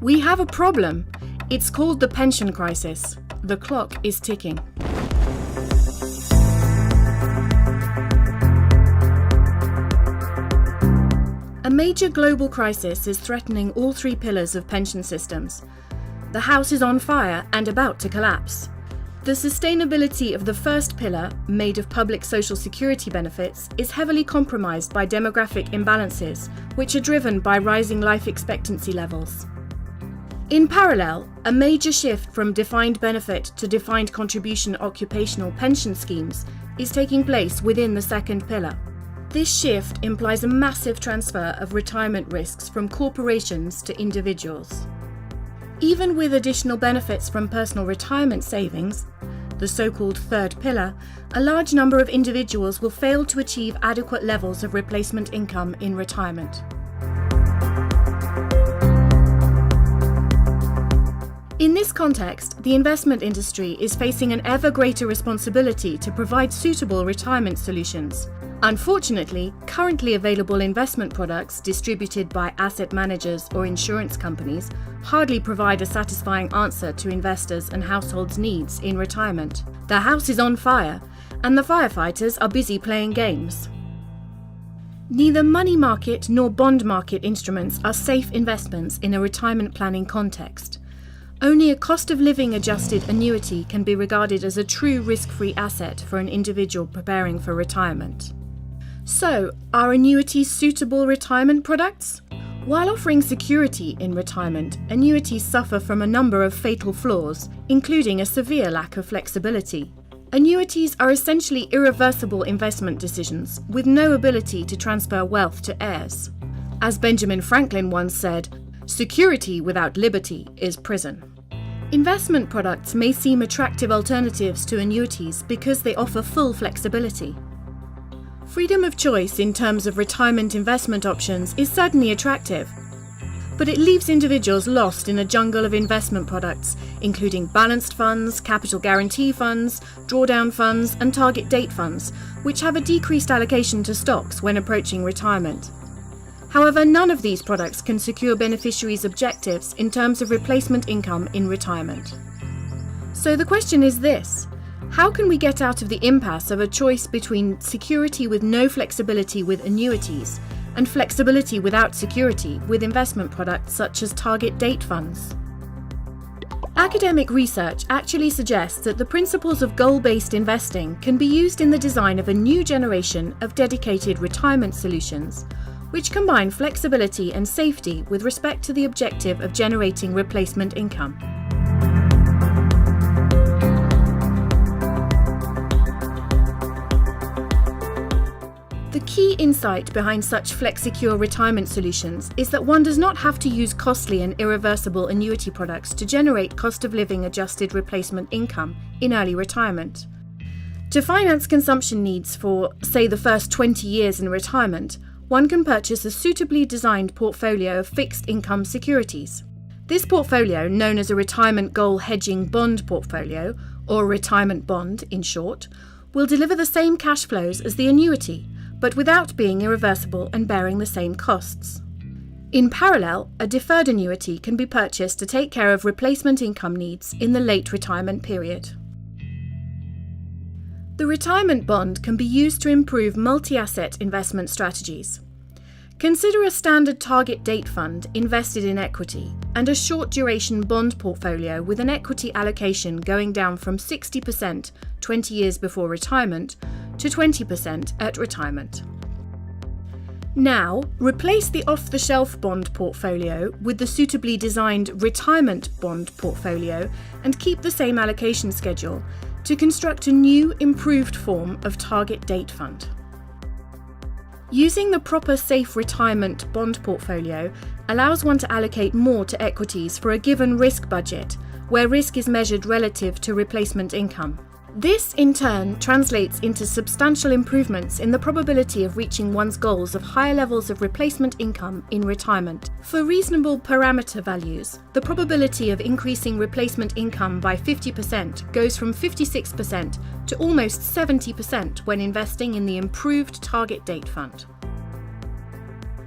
We have a problem. It's called the pension crisis. The clock is ticking. A major global crisis is threatening all three pillars of pension systems. The house is on fire and about to collapse. The sustainability of the first pillar, made of public social security benefits, is heavily compromised by demographic imbalances, which are driven by rising life expectancy levels. In parallel, a major shift from defined benefit to defined contribution occupational pension schemes is taking place within the second pillar. This shift implies a massive transfer of retirement risks from corporations to individuals. Even with additional benefits from personal retirement savings, the so-called third pillar, a large number of individuals will fail to achieve adequate levels of replacement income in retirement. In this context, the investment industry is facing an ever greater responsibility to provide suitable retirement solutions. Unfortunately, currently available investment products distributed by asset managers or insurance companies hardly provide a satisfying answer to investors' and households' needs in retirement. The house is on fire, and the firefighters are busy playing games. Neither money market nor bond market instruments are safe investments in a retirement planning context. Only a cost of living adjusted annuity can be regarded as a true risk-free asset for an individual preparing for retirement. So, are annuities suitable retirement products? While offering security in retirement, annuities suffer from a number of fatal flaws, including a severe lack of flexibility. Annuities are essentially irreversible investment decisions with no ability to transfer wealth to heirs. As Benjamin Franklin once said, "Security without liberty is prison." Investment products may seem attractive alternatives to annuities because they offer full flexibility. Freedom of choice in terms of retirement investment options is certainly attractive, but it leaves individuals lost in a jungle of investment products, including balanced funds, capital guarantee funds, drawdown funds, and target date funds, which have a decreased allocation to stocks when approaching retirement. However, none of these products can secure beneficiaries' objectives in terms of replacement income in retirement. So the question is this: how can we get out of the impasse of a choice between security with no flexibility with annuities and flexibility without security with investment products such as target date funds? Academic research actually suggests that the principles of goal-based investing can be used in the design of a new generation of dedicated retirement solutions, which combine flexibility and safety with respect to the objective of generating replacement income. The key insight behind such Flexicure retirement solutions is that one does not have to use costly and irreversible annuity products to generate cost of living adjusted replacement income in early retirement. To finance consumption needs for, say, the first 20 years in retirement, one can purchase a suitably designed portfolio of fixed income securities. This portfolio, known as a retirement goal hedging bond portfolio, or retirement bond in short, will deliver the same cash flows as the annuity, but without being irreversible and bearing the same costs. In parallel, a deferred annuity can be purchased to take care of replacement income needs in the late retirement period. The retirement bond can be used to improve multi-asset investment strategies. Consider a standard target date fund invested in equity and a short-duration bond portfolio with an equity allocation going down from 60% 20 years before retirement to 20% at retirement. Now, replace the off-the-shelf bond portfolio with the suitably designed retirement bond portfolio and keep the same allocation schedule to construct a new, improved form of target date fund. Using the proper safe retirement bond portfolio allows one to allocate more to equities for a given risk budget, where risk is measured relative to replacement income. This, in turn, translates into substantial improvements in the probability of reaching one's goals of higher levels of replacement income in retirement. For reasonable parameter values, the probability of increasing replacement income by 50% goes from 56% to almost 70% when investing in the improved target date fund.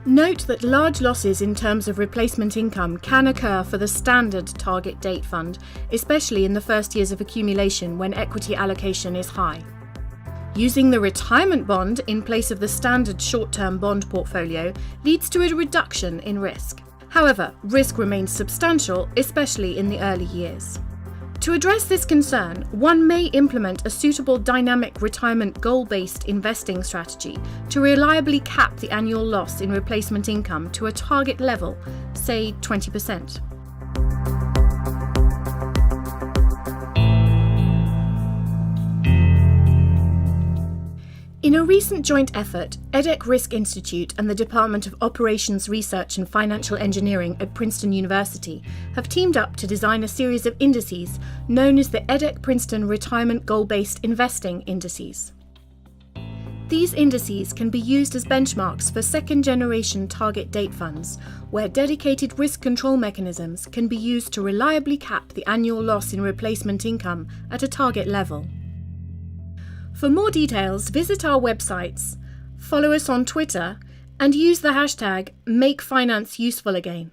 Note that large losses in terms of replacement income can occur for the standard target date fund, especially in the first years of accumulation when equity allocation is high. Using the retirement bond in place of the standard short-term bond portfolio leads to a reduction in risk. However, risk remains substantial, especially in the early years. To address this concern, one may implement a suitable dynamic retirement goal-based investing strategy to reliably cap the annual loss in replacement income to a target level, say 20%. In a recent joint effort, EDEC Risk Institute and the Department of Operations Research and Financial Engineering at Princeton University have teamed up to design a series of indices known as the EDEC Princeton Retirement Goal-Based Investing Indices. These indices can be used as benchmarks for second-generation target date funds, where dedicated risk control mechanisms can be used to reliably cap the annual loss in replacement income at a target level. For more details, visit our websites, follow us on Twitter, and use the hashtag #MakeFinanceUsefulAgain.